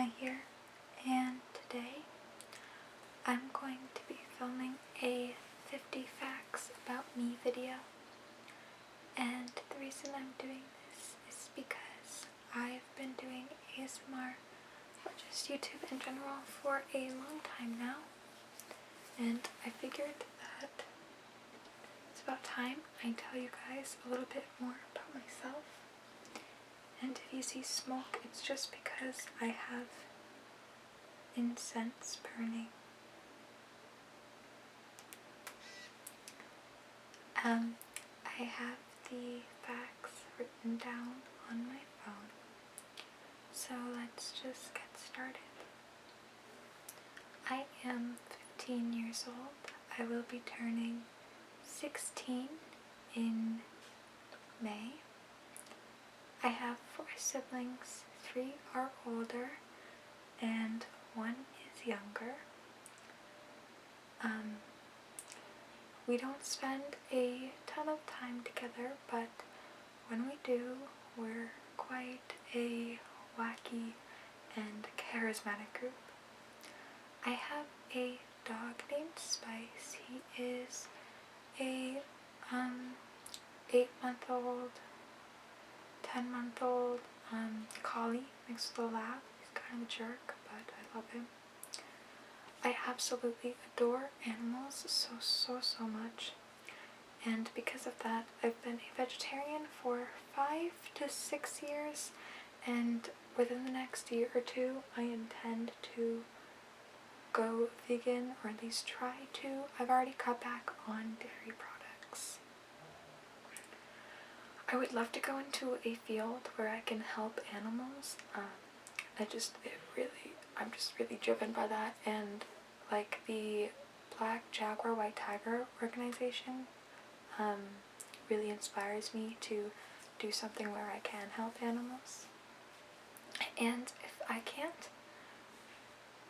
Anna here, and today I'm going to be filming a 50 facts about me video. And the reason I'm doing this is because I've been doing ASMR, or just YouTube in general, for a long time now, and I figured that it's about time I tell you guys a little bit more about myself. And if you see smoke, it's just because I have incense burning. I have the facts written down on my phone, so let's just get started. I am 15 years old. I will be turning 16 in May. I have 4 siblings. 3 are older and 1 is younger. We don't spend a ton of time together, but when we do, we're quite a wacky and charismatic group. I have a dog named Spice. He is a 8-month-old, 10-month-old collie mixed with a lab. He's kind of a jerk, but I love him. I absolutely adore animals so much, and because of that I've been a vegetarian for 5 to 6 years, and within the next year or 2 I intend to go vegan, or at least try to. I've already cut back on dairy products. I would love to go into a field where I can help animals. I'm just really driven by that, and like the Black Jaguar White Tiger organization really inspires me to do something where I can help animals. And if I can't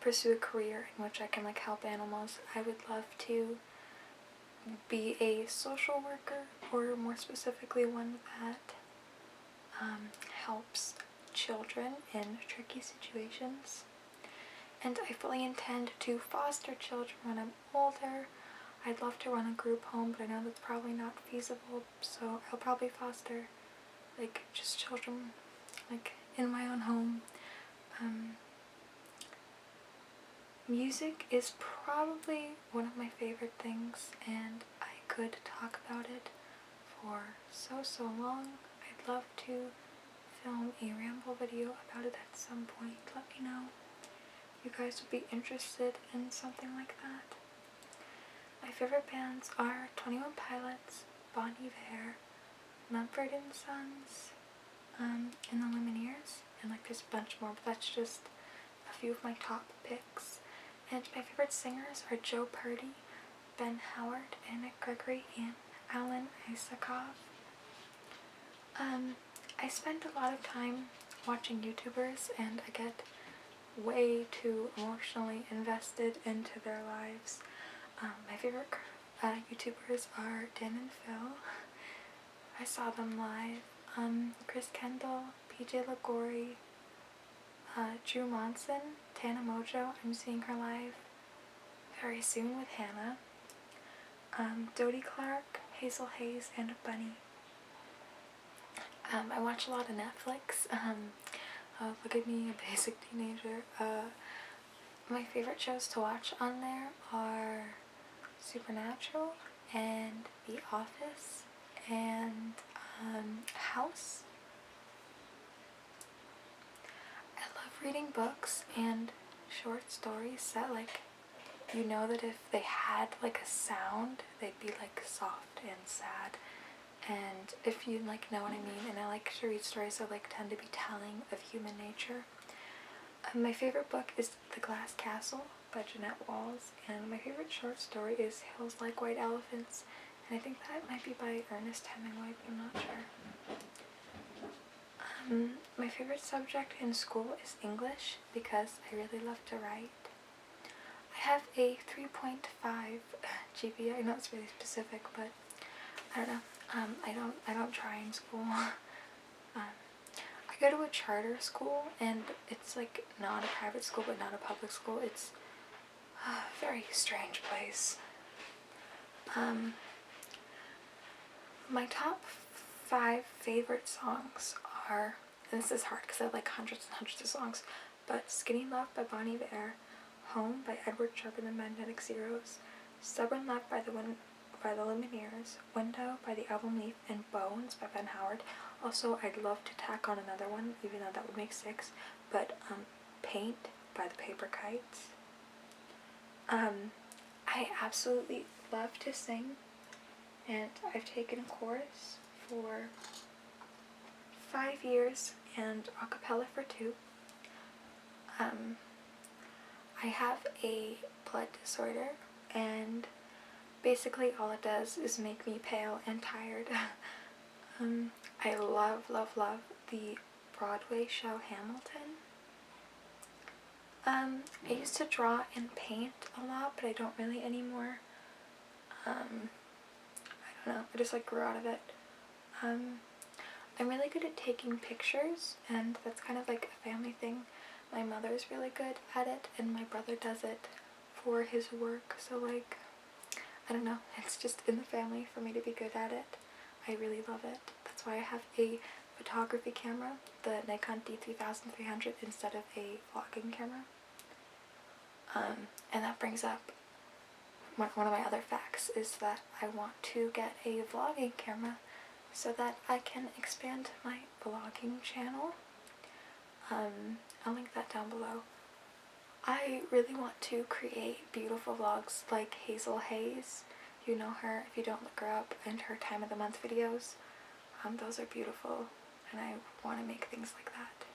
pursue a career in which I can help animals, I would love to be a social worker, or more specifically one that helps children in tricky situations. And I fully intend to foster children when I'm older. I'd love to run a group home, but I know that's probably not feasible, so I'll probably foster just children in my own home. Music is probably one of my favorite things, and I could talk about it for so long. I'd love to film a ramble video about it at some point. Let me know if you guys would be interested in something like that. My favorite bands are 21 Pilots, Bon Iver, Mumford & Sons, and the Lumineers, and there's a bunch more, but that's just a few of my top picks. And my favorite singers are Joe Purdy, Ben Howard, Nick Gregory, and Alan Isakov. I spend a lot of time watching YouTubers, and I get way too emotionally invested into their lives. My favorite YouTubers are Dan and Phil. I saw them live. Chris Kendall, PJ Lagori, Drew Monson, Tana Mojo. I'm seeing her live very soon with Hannah. Dodie Clark, Hazel Hayes, and Bunny. I watch a lot of Netflix. Look at me, a basic teenager. My favorite shows to watch on there are Supernatural and The Office and House. I love reading books and short stories that that if they had a sound, they'd be soft and sad. And if you know what I mean, and I like to read stories that tend to be telling of human nature. My favorite book is The Glass Castle by Jeanette Walls, and my favorite short story is Hills Like White Elephants, and I think that might be by Ernest Hemingway, but I'm not sure. My favorite subject in school is English, because I really love to write. I have a 3.5 GPA. I know it's really specific, but I don't know. I don't try in school. I go to a charter school, and it's like not a private school but not a public school. It's a very strange place. My top 5 favorite songs are, and this is hard because I have like hundreds and hundreds of songs, but Skinny Love by Bon Iver, Home by Edward Sharpe and the Magnetic Zeros, Stubborn Love by the Lumineers, Window by the Album Leaf, and Bones by Ben Howard. Also, I'd love to tack on another one, even though that would make 6, but Paint by the Paper Kites. I absolutely love to sing, and I've taken a course for 5 years and a cappella for 2. I have a blood disorder, and basically all it does is make me pale and tired. I love, love, love the Broadway show Hamilton. I used to draw and paint a lot, but I don't really anymore. I don't know, I just like grew out of it. I'm really good at taking pictures, and that's kind of like a family thing. My mother's really good at it, and my brother does it for his work, so like, I don't know, it's just in the family for me to be good at it. I really love it. That's why I have a photography camera, the Nikon D3300, instead of a vlogging camera. And that brings up one of my other facts, is that I want to get a vlogging camera so that I can expand my vlogging channel. I'll link that down below. I really want to create beautiful vlogs like Hazel Hayes. You know her, if you don't, look her up, and her time of the month videos. Those are beautiful, and I want to make things like that.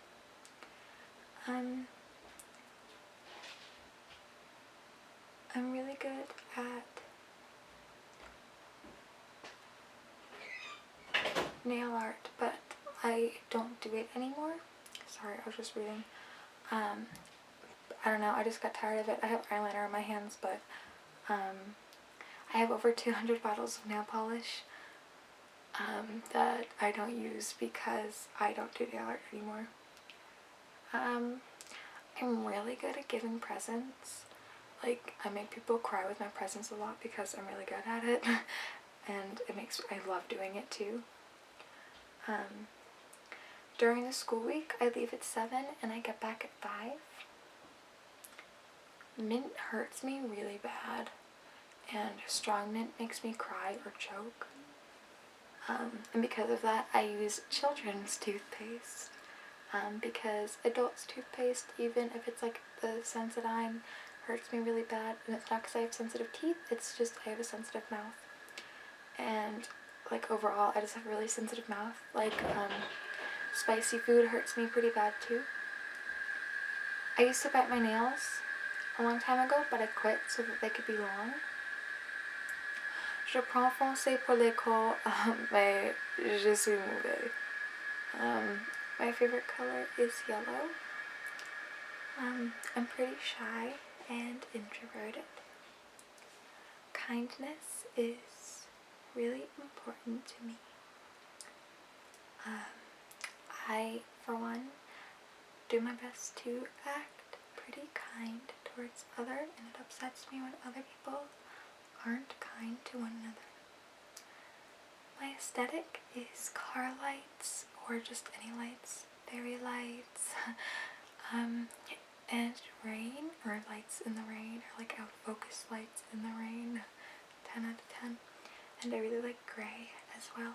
I'm really good at nail art, but I don't do it anymore. Sorry, I was just reading. I don't know, I just got tired of it. I have eyeliner on my hands, but I have over 200 bottles of nail polish that I don't use because I don't do nail art anymore. I'm really good at giving presents. Like, I make people cry with my presents a lot because I'm really good at it, and I love doing it too. During the school week, I leave at 7 and I get back at 5. Mint hurts me really bad, and strong mint makes me cry or choke. And because of that, I use children's toothpaste. Because adults' toothpaste, even if it's like the Sensodyne, hurts me really bad, and it's not because I have sensitive teeth, it's just I have a sensitive mouth. And like overall, I just have a really sensitive mouth. Like spicy food hurts me pretty bad too. I used to bite my nails a long time ago, but I quit so that they could be long. Je prends français pour l'école, mais je suis mauvais. My favorite color is yellow. I'm pretty shy and introverted. Kindness is really important to me. I, for one, do my best to act pretty kind towards others, and it upsets me when other people aren't kind to one another. My aesthetic is car lights, or just any lights, fairy lights, and rain, or lights in the rain, or like out of focus lights in the rain. 10 out of 10. And I really like gray as well.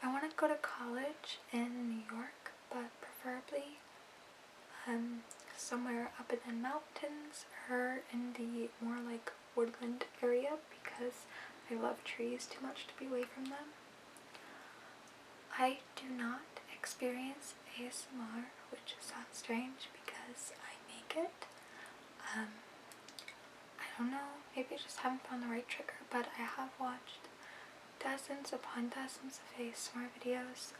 I want to go to college in New York, but preferably somewhere up in the mountains or in the more like woodland area, because I love trees too much to be away from them. I do not experience ASMR, which sounds strange because I make it. I don't know, maybe I just haven't found the right trigger, but I have watched dozens upon dozens of ASMR videos,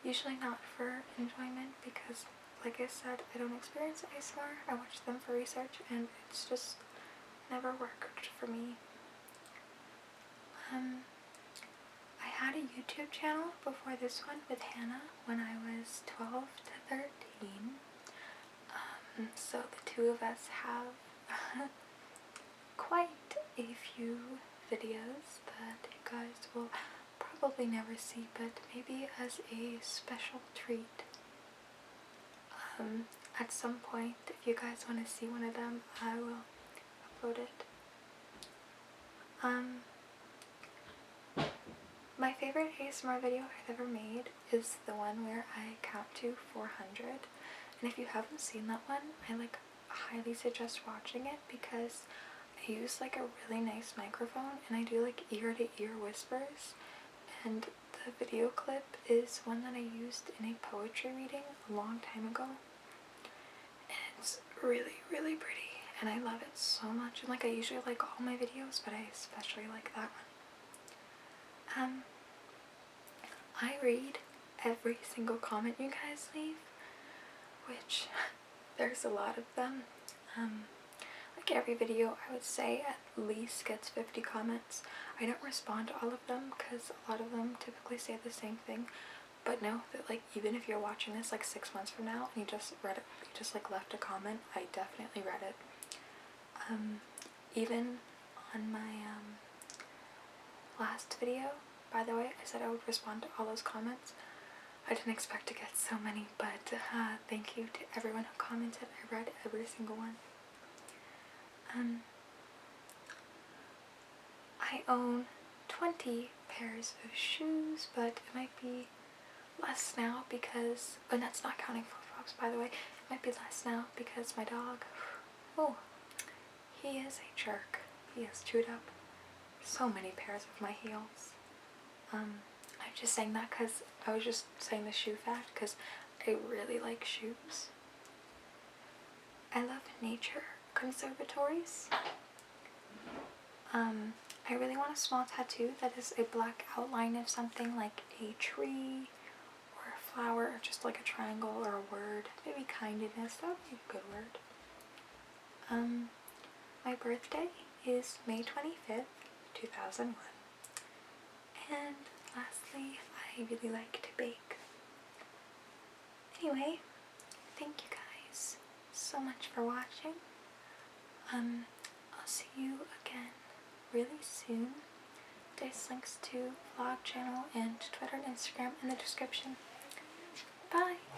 usually not for enjoyment because, like I said, I don't experience ASMR. I watch them for research, and it's just never worked for me. I had a YouTube channel before this one with Hannah when I was 12 to 13. So the two of us have quite a few videos that you guys will probably never see, but maybe as a special treat. At some point, if you guys want to see one of them, I will upload it. My favorite ASMR video I've ever made is the one where I count to 400. And if you haven't seen that one, I highly suggest watching it because I use a really nice microphone and I do ear-to-ear whispers. And the video clip is one that I used in a poetry reading a long time ago. And it's really, really pretty and I love it so much. And I usually like all my videos, but I especially like that one. I read every single comment you guys leave, which there's a lot of them. Every video I would say at least gets 50 comments. I don't respond to all of them because a lot of them typically say the same thing, but know that even if you're watching this 6 months from now and you just read it, you just left a comment, I definitely read it. Even on my last video, by the way, I said I would respond to all those comments. I didn't expect to get so many, but thank you to everyone who commented. I read every single one. I own 20 pairs of shoes, but it might be less now because, and that's not counting flip-flops by the way, it might be less now because my dog, oh, he is a jerk. He has chewed up so many pairs of my heels. I'm just saying that because I was just saying the shoe fact because I really like shoes. I love nature conservatories. I really want a small tattoo that is a black outline of something like a tree or a flower or just a triangle or a word. Maybe kindness, that would be a good word. My birthday is May 25th, 2001. And lastly, I really like to bake. Anyway, thank you guys so much for watching. I'll see you again really soon. There's links to vlog channel and Twitter and Instagram in the description. Bye!